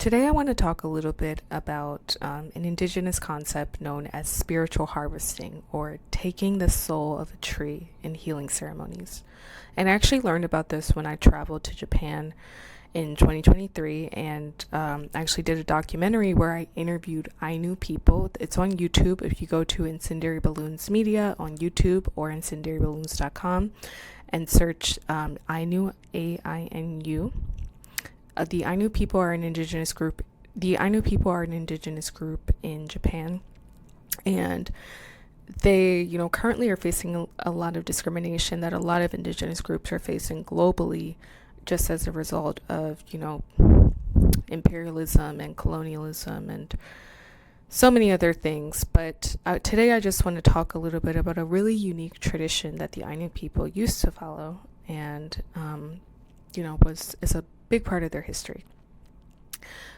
today I want to talk a little bit about an indigenous concept known as spiritual harvesting, or taking the soul of a tree in healing ceremonies. And I actually learned about this when I traveled to Japan in 2023, and I actually did a documentary where I interviewed Ainu people. It's on YouTube. If you go to Incendiary Balloons Media on YouTube or incendiaryballoons.com and search Ainu, AINU. The Ainu people are an indigenous group. The Ainu people are an indigenous group in Japan, and they, currently are facing a lot of discrimination that a lot of indigenous groups are facing globally, just as a result of, imperialism and colonialism and so many other things. But today I just want to talk a little bit about a really unique tradition that the Ainu people used to follow, and is a big part of their history.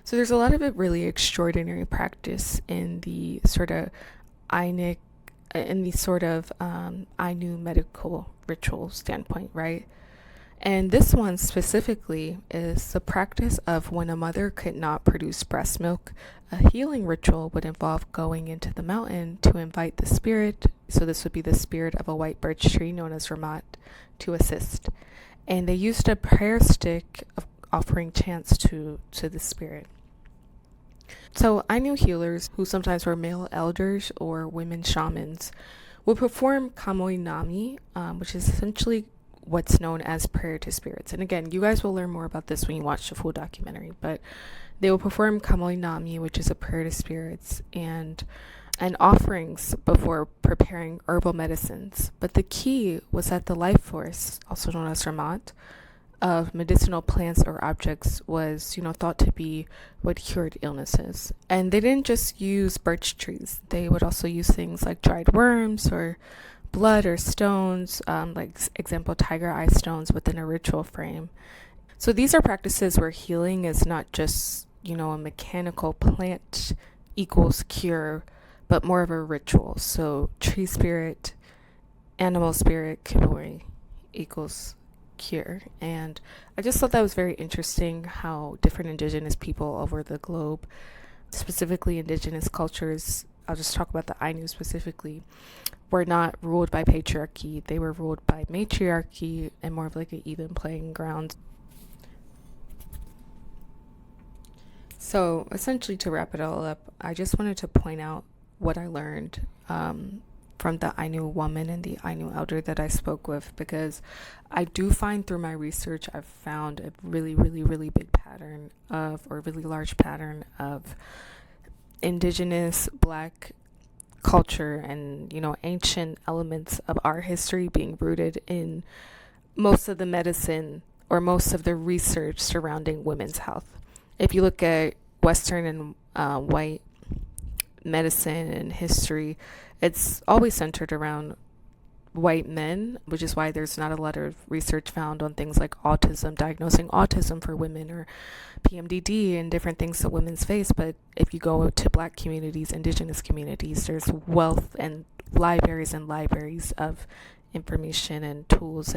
So there's a lot of really extraordinary practice in the sort of Ainu medical ritual standpoint, right? And this one specifically is the practice of when a mother could not produce breast milk, a healing ritual would involve going into the mountain to invite the spirit. So this would be the spirit of a white birch tree known as Ramat to assist. And they used a prayer stick of offering chants to the spirit. So Ainu healers, who sometimes were male elders or women shamans, would perform kamoinami, which is essentially what's known as prayer to spirits. And again, you guys will learn more about this when you watch the full documentary, but they will perform kamoinami, which is a prayer to spirits, and offerings before preparing herbal medicines. But the key was that the life force, also known as Ramat, of medicinal plants or objects was, thought to be what cured illnesses. And they didn't just use birch trees. They would also use things like dried worms or blood or stones, like example, tiger eye stones within a ritual frame. So these are practices where healing is not just, a mechanical plant equals cure, but more of a ritual. So tree spirit, animal spirit, kiboi equals cure. And I just thought that was very interesting how different indigenous people over the globe, specifically indigenous cultures, I'll just talk about the Ainu specifically, were not ruled by patriarchy. They were ruled by matriarchy and more of like an even playing ground. So essentially, to wrap it all up, I just wanted to point out what I learned from the Ainu woman and the Ainu elder that I spoke with, because I do find through my research I've found a really, really, really big pattern of, or really large pattern of, indigenous Black culture and, ancient elements of our history being rooted in most of the medicine or most of the research surrounding women's health. If you look at Western and white medicine and history, it's always centered around white men, which is why there's not a lot of research found on things like autism, diagnosing autism for women, or PMDD and different things that women's face. But if you go to Black communities, indigenous communities, there's wealth and libraries of information and tools